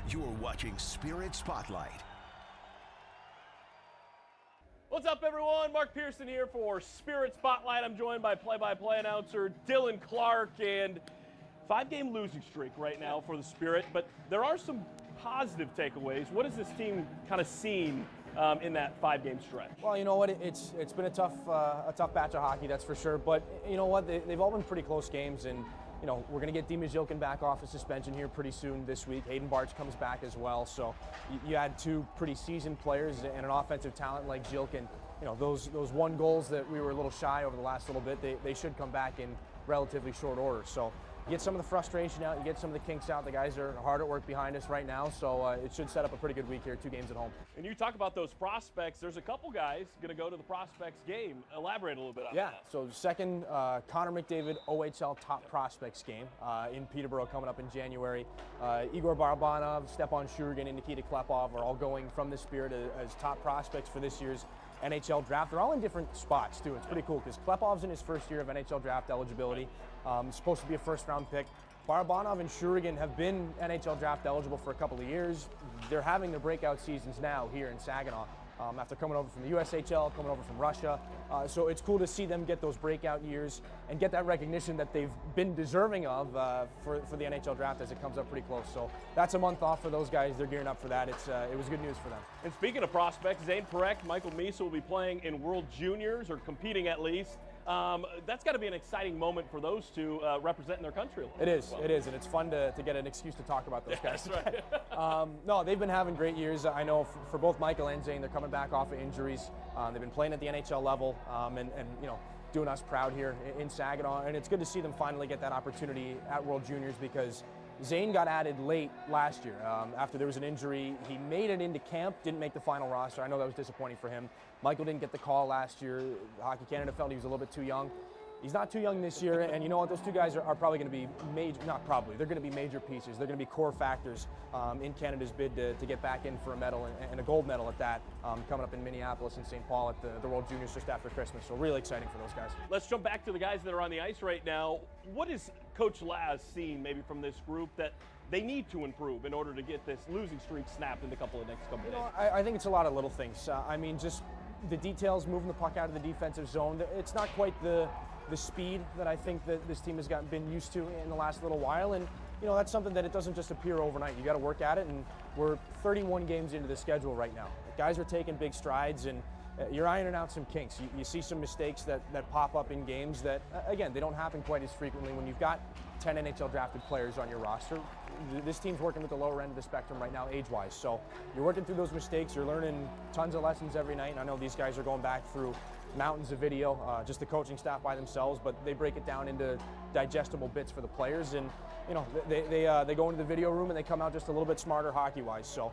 You're watching Spirit Spotlight. What's up, everyone? Mark Pearson here for Spirit Spotlight. I'm joined by play-by-play announcer Dylan Clark, and 5-game losing streak right now for the Spirit, but there are some positive takeaways. What has this team kind of seen in that 5-game stretch? Well, you know what, it's been a tough batch of hockey, that's for sure, but you know what, they've all been pretty close games, and you know, we're going to get Dima Zilkin back off his suspension here pretty soon this week. Hayden Barch comes back as well. So you had two pretty seasoned players and an offensive talent like Zilkin. You know, those 1 goals that we were a little shy over the last little bit, they should come back in relatively short order. So you get some of the frustration out, you get some of the kinks out. The guys are hard at work behind us right now, so it should set up a pretty good week here, 2 games at home. And you talk about those prospects. There's a couple guys going to go to the prospects game. Elaborate a little bit on that. Yeah, so second Connor McDavid OHL top prospects game in Peterborough coming up in January. Igor Barabanov, Stepan Shurgin, and Nikita Klepov are all going from the Spirit as top prospects for this year's NHL draft. They're all in different spots too. It's pretty cool because Klepov's in his first year of NHL draft eligibility. Supposed to be a first-round pick. Barabanov and Shurgin have been NHL draft eligible for a couple of years. They're having their breakout seasons now here in Saginaw. after coming over from the USHL, coming over from Russia. So it's cool to see them get those breakout years and get that recognition that they've been deserving of for the NHL draft as it comes up pretty close. So that's a month off for those guys. They're gearing up for that. It was good news for them. And speaking of prospects, Zane Parekh, Michael Misa will be playing in World Juniors, or competing at least. That's got to be an exciting moment for those two representing their country. It is, and it's fun to get an excuse to talk about those guys. That's right. No, they've been having great years. I know for both Michael and Zane, they're coming back off of injuries. They've been playing at the NHL level, and you know, doing us proud here in Saginaw. And it's good to see them finally get that opportunity at World Juniors, because Zane got added late last year after there was an injury. He made it into camp, didn't make the final roster. I know that was disappointing for him. Michael didn't get the call last year. Hockey Canada felt he was a little bit too young. He's not too young this year, and you know what? Those two guys are probably going to be major, not probably, they're going to be major pieces. They're going to be core factors in Canada's bid to get back in for a medal, and a gold medal at that, coming up in Minneapolis and St. Paul at the World Juniors just after Christmas. So really exciting for those guys. Let's jump back to the guys that are on the ice right now. What is Coach Laz seen maybe from this group that they need to improve in order to get this losing streak snapped in the next couple of days? I think it's a lot of little things. I mean, just the details, moving the puck out of the defensive zone. It's not quite the speed that I think that this team has been used to in the last little while, and you know, that's something that it doesn't just appear overnight. You got to work at it, and we're 31 games into the schedule right now. Guys are taking big strides, and you're ironing out some kinks. You see some mistakes that pop up in games that, again, they don't happen quite as frequently when you've got 10 NHL drafted players on your roster. This team's working with the lower end of the spectrum right now, age-wise. So you're working through those mistakes. You're learning tons of lessons every night. And I know these guys are going back through mountains of video, just the coaching staff by themselves, but they break it down into digestible bits for the players. And you know, they go into the video room and they come out just a little bit smarter hockey-wise. So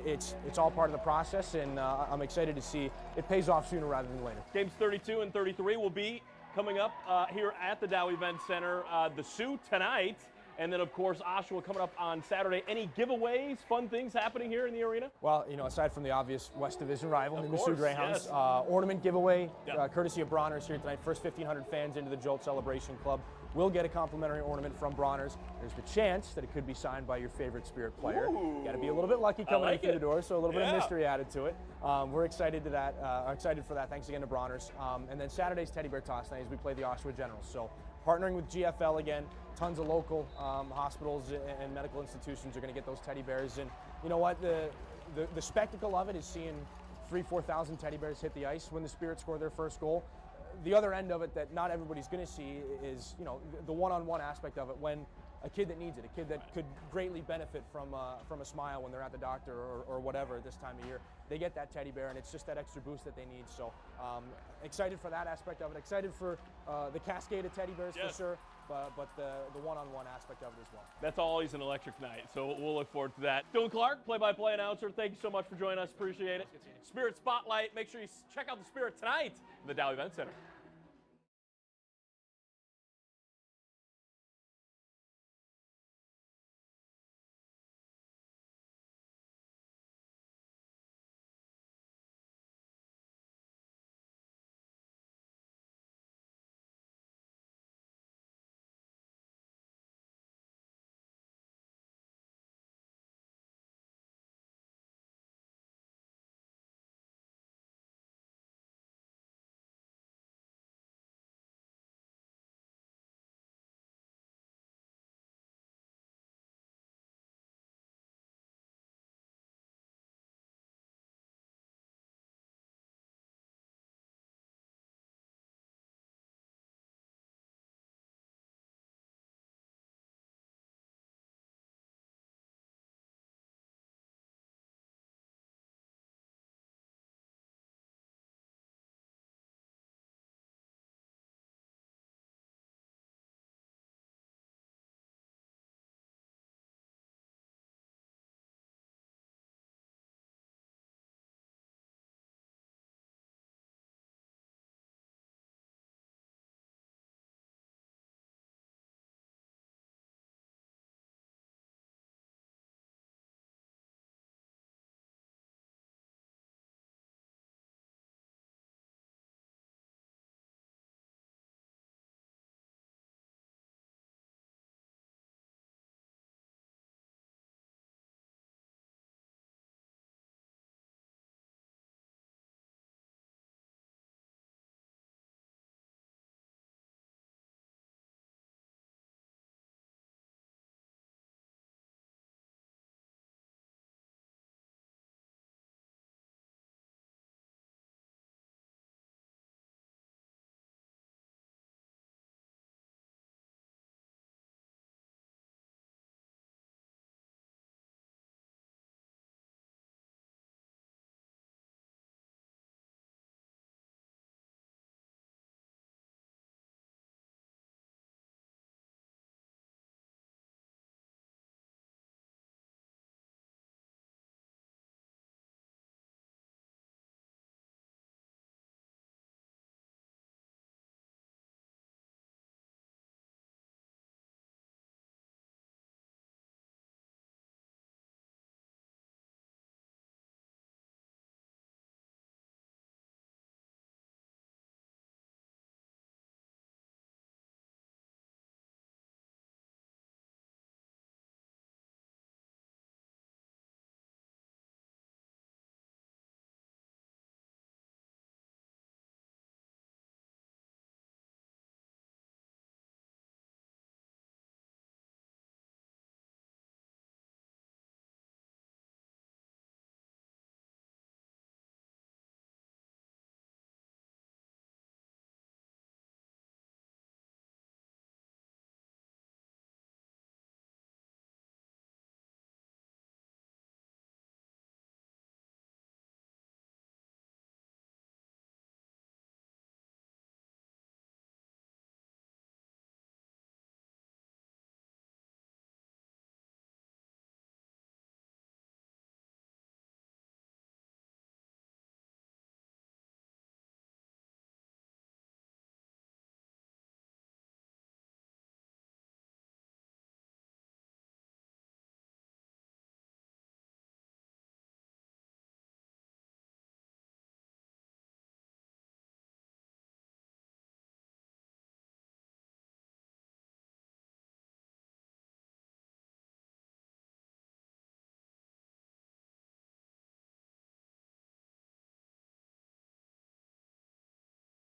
it's all part of the process, and I'm excited to see it pays off sooner rather than later. Games 32 and 33 will be coming up here at the Dow Event Center. The Sioux tonight, and then of course Oshawa coming up on Saturday. Any giveaways, fun things happening here in the arena? Well, you know, aside from the obvious West Division rival, the Sioux Greyhounds, yes. Ornament giveaway, Yep. courtesy of Bronner's here tonight. First 1,500 fans into the Jolt Celebration Club will get a complimentary ornament from Bronner's. There's the chance that it could be signed by your favorite Spirit player. Got to be a little bit lucky coming in through the door, so a little bit of mystery added to it. We're excited to that. Excited for that. Thanks again to Bronner's. And then Saturday's Teddy Bear Toss night as we play the Oshawa Generals. So partnering with GFL again, tons of local hospitals and medical institutions are going to get those teddy bears. And you know what? The spectacle of it is seeing 3,000-4,000 teddy bears hit the ice when the Spirit score their first goal. The other end of it that not everybody's going to see is, you know, the one-on-one aspect of it, when a kid that needs it, a kid that could greatly benefit from a smile when they're at the doctor or whatever at this time of year, they get that teddy bear, and it's just that extra boost that they need. So excited for that aspect of it. Excited for the cascade of teddy bears, yes. for sure, but the one-on-one aspect of it as well. That's always an electric night, so we'll look forward to that. Dylan Clark, play-by-play announcer, thank you so much for joining us. Appreciate it. Spirit Spotlight. Make sure you check out the Spirit tonight in the Dow Event Center.